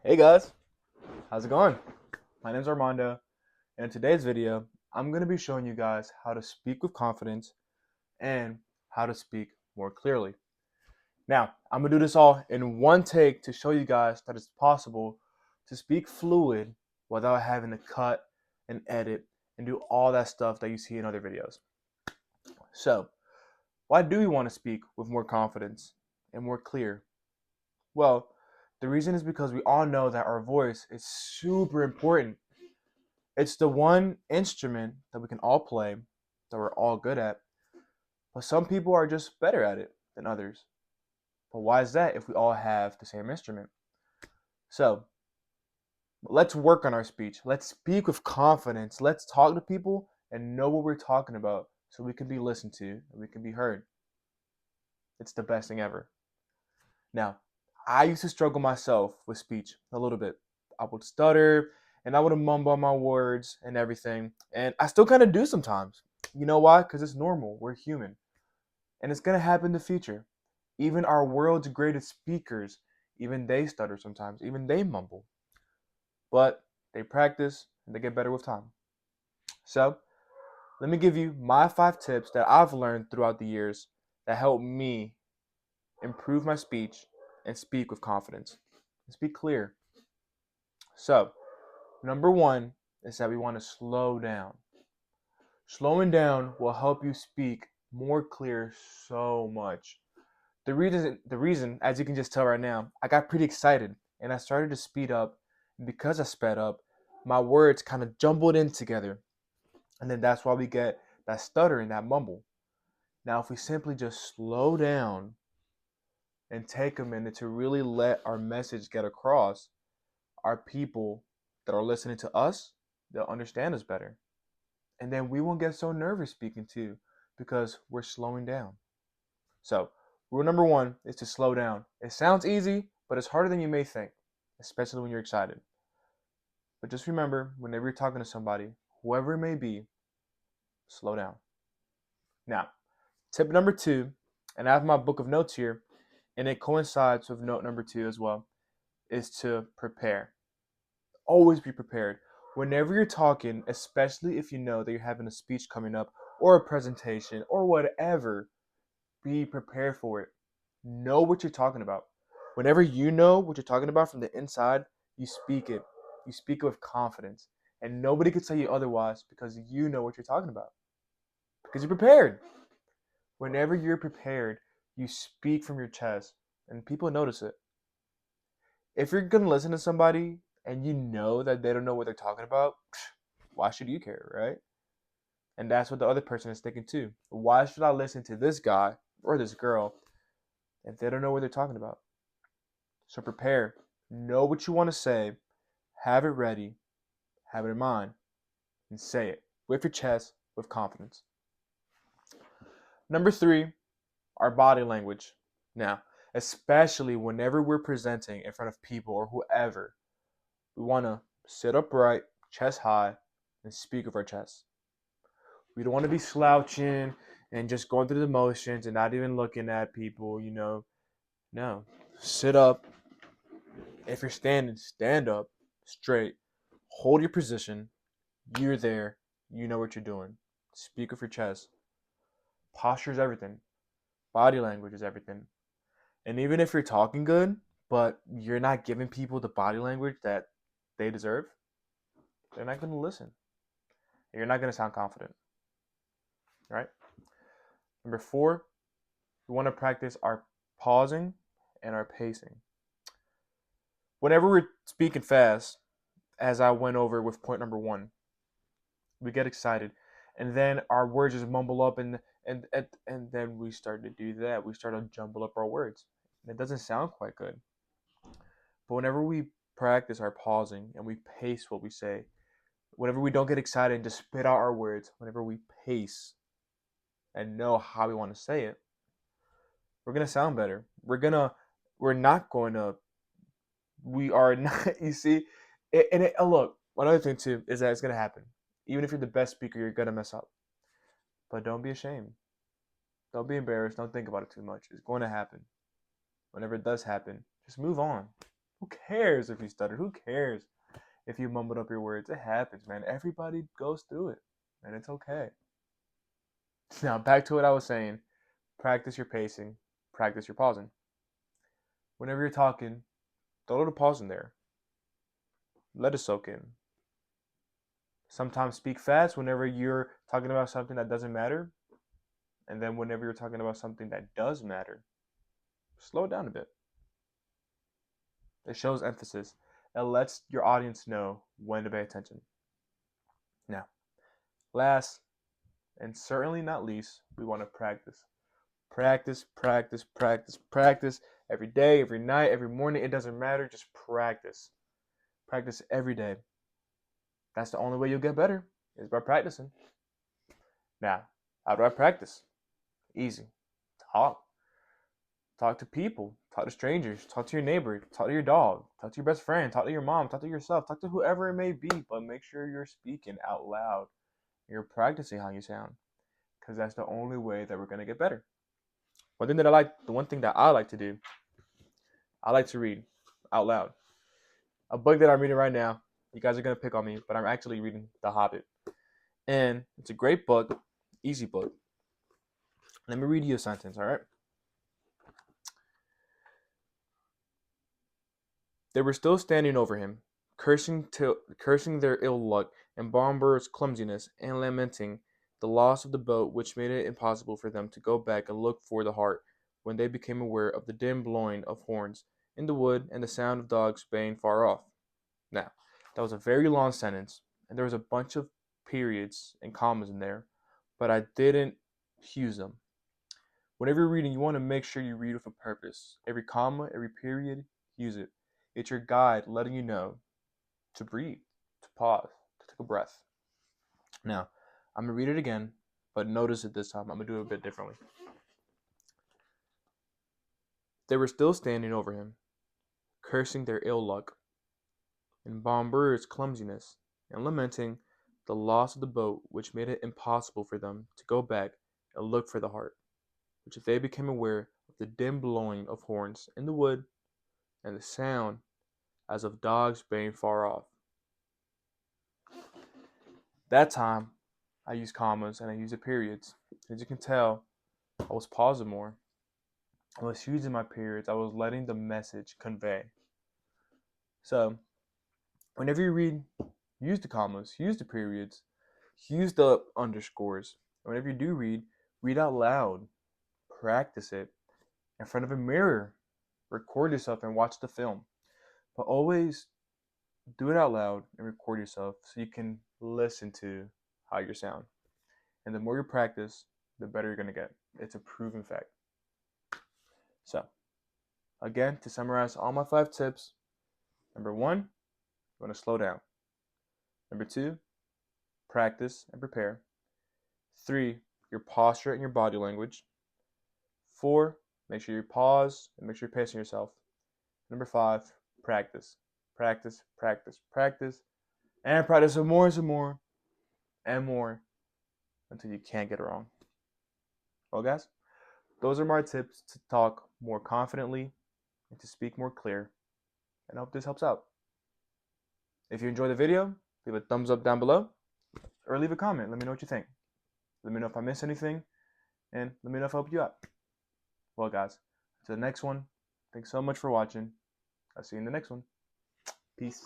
Hey guys, how's it going? My name's Armando, and in today's video, I'm going to be showing you guys how to speak with confidence and how to speak more clearly. Now, I'm going to do this all in one take to show you guys that it's possible to speak fluid without having to cut and edit and do all that stuff that you see in other videos. So, why do we want to speak with more confidence and more clear? Well, the reason is because we all know that our voice is super important. It's the one instrument that we can all play, that we're all good at, but some people are just better at it than others. But why is that if we all have the same instrument? So let's work on our speech. Let's speak with confidence. Let's talk to people and know what we're talking about so we can be listened to and we can be heard. It's the best thing ever. Now, I used to struggle myself with speech a little bit. I would stutter and I would mumble on my words and everything. And I still kind of do sometimes. You know why? Because it's normal. We're human. And it's going to happen in the future. Even our world's greatest speakers, even they stutter sometimes. Even they mumble. But they practice and they get better with time. So, let me give you my 5 tips that I've learned throughout the years that help me improve my speech and speak with confidence and speak clear. So, number one is that we want to slow down. Slowing down will help you speak more clear so much. The reason, as you can just tell right now, I got pretty excited and I started to speed up. Because I sped up, my words kind of jumbled in together. And then that's why we get that stutter and that mumble. Now, if we simply just slow down and take a minute to really let our message get across, our people that are listening to us, they'll understand us better. And then we won't get so nervous speaking too because we're slowing down. So, rule number one is to slow down. It sounds easy, but it's harder than you may think, especially when you're excited. But just remember, whenever you're talking to somebody, whoever it may be, slow down. Now, tip number two, and I have my book of notes here, and it coincides with note number two as well, is to prepare. Always be prepared. Whenever you're talking, especially if you know that you're having a speech coming up or a presentation or whatever, be prepared for it. Know what you're talking about. Whenever you know what you're talking about from the inside, you speak it. You speak it with confidence. And nobody can tell you otherwise because you know what you're talking about. Because you're prepared. Whenever you're prepared, you speak from your chest and people notice it. If you're going to listen to somebody and you know that they don't know what they're talking about, why should you care, right? And that's what the other person is thinking too. Why should I listen to this guy or this girl if they don't know what they're talking about? So prepare. Know what you want to say. Have it ready. Have it in mind. And say it with your chest, with confidence. Number three, our body language. Now, especially whenever we're presenting in front of people or whoever, we want to sit upright, chest high, and speak with our chest. We don't want to be slouching and just going through the motions and not even looking at people. No. Sit up. If you're standing, stand up straight. Hold your position. You're there. You know what you're doing. Speak with your chest. Posture is everything. Body language is everything. And even if you're talking good, but you're not giving people the body language that they deserve, they're not going to listen. You're not going to sound confident. Right? Number four, we want to practice our pausing and our pacing. Whenever we're speaking fast, as I went over with point number one, we get excited, and then our words just mumble up, and then we start to do that. We start to jumble up our words, and it doesn't sound quite good. But whenever we practice our pausing and we pace what we say, whenever we don't get excited and just spit out our words, whenever we pace and know how we want to say it, we're gonna sound better. We're not going to we are not. You see, look. One other thing too is that it's gonna happen. Even if you're the best speaker, you're gonna mess up. But don't be ashamed. Don't be embarrassed. Don't think about it too much. It's going to happen. Whenever it does happen, just move on. Who cares if you stuttered? Who cares if you mumbled up your words? It happens, man. Everybody goes through it, and it's okay. Now, back to what I was saying. Practice your pacing. Practice your pausing. Whenever you're talking, throw a little pause in there. Let it soak in. Sometimes speak fast whenever you're talking about something that doesn't matter. And then whenever you're talking about something that does matter, slow it down a bit. It shows emphasis. It lets your audience know when to pay attention. Now, last and certainly not least, we want to practice. Practice, practice, practice, practice. Every day, every night, every morning. It doesn't matter. Just practice. Practice every day. That's the only way you'll get better, is by practicing. Now, how do I practice? Easy. Talk. Talk to people. Talk to strangers. Talk to your neighbor. Talk to your dog. Talk to your best friend. Talk to your mom. Talk to yourself. Talk to whoever it may be. But make sure you're speaking out loud. You're practicing how you sound. Because that's the only way that we're going to get better. The one thing that I like to do, I like to read out loud. A book that I'm reading right now, you guys are going to pick on me, but I'm actually reading The Hobbit. And it's a great book, easy book. Let me read you a sentence, all right? They were still standing over him, cursing their ill luck and Bomber's clumsiness, and lamenting the loss of the boat which made it impossible for them to go back and look for the heart, when they became aware of the dim blowing of horns in the wood and the sound of dogs baying far off. Now, that was a very long sentence, and there was a bunch of periods and commas in there, but I didn't use them. Whenever you're reading, you want to make sure you read with a purpose. Every comma, every period, use it. It's your guide letting you know to breathe, to pause, to take a breath. Now, I'm going to read it again, but notice it this time. I'm going to do it a bit differently. They were still standing over him, cursing their ill luck, and Bomber's clumsiness, and lamenting the loss of the boat which made it impossible for them to go back and look for the heart, which if they became aware of the dim blowing of horns in the wood and the sound as of dogs baying far off. That time, I used commas and I used the periods. As you can tell, I was pausing more. I was using my periods. I was letting the message convey. So, whenever you read, use the commas, use the periods, use the underscores. Whenever you do read out loud. Practice it in front of a mirror. Record yourself and watch the film. But always do it out loud and record yourself so you can listen to how you sound. And the more you practice, the better you're going to get. It's a proven fact. So, again, to summarize all my 5 tips. Number 1, you want to slow down. Number 2, practice and prepare. 3, your posture and your body language. 4, make sure you pause and make sure you're pacing yourself. Number 5, practice. Practice, practice, practice. And practice some more and more until you can't get it wrong. Well, guys, those are my tips to talk more confidently and to speak more clear. And I hope this helps out. If you enjoyed the video, leave a thumbs up down below or leave a comment. Let me know what you think. Let me know if I missed anything and let me know if I helped you out. Well, guys, to the next one, thanks so much for watching. I'll see you in the next one. Peace.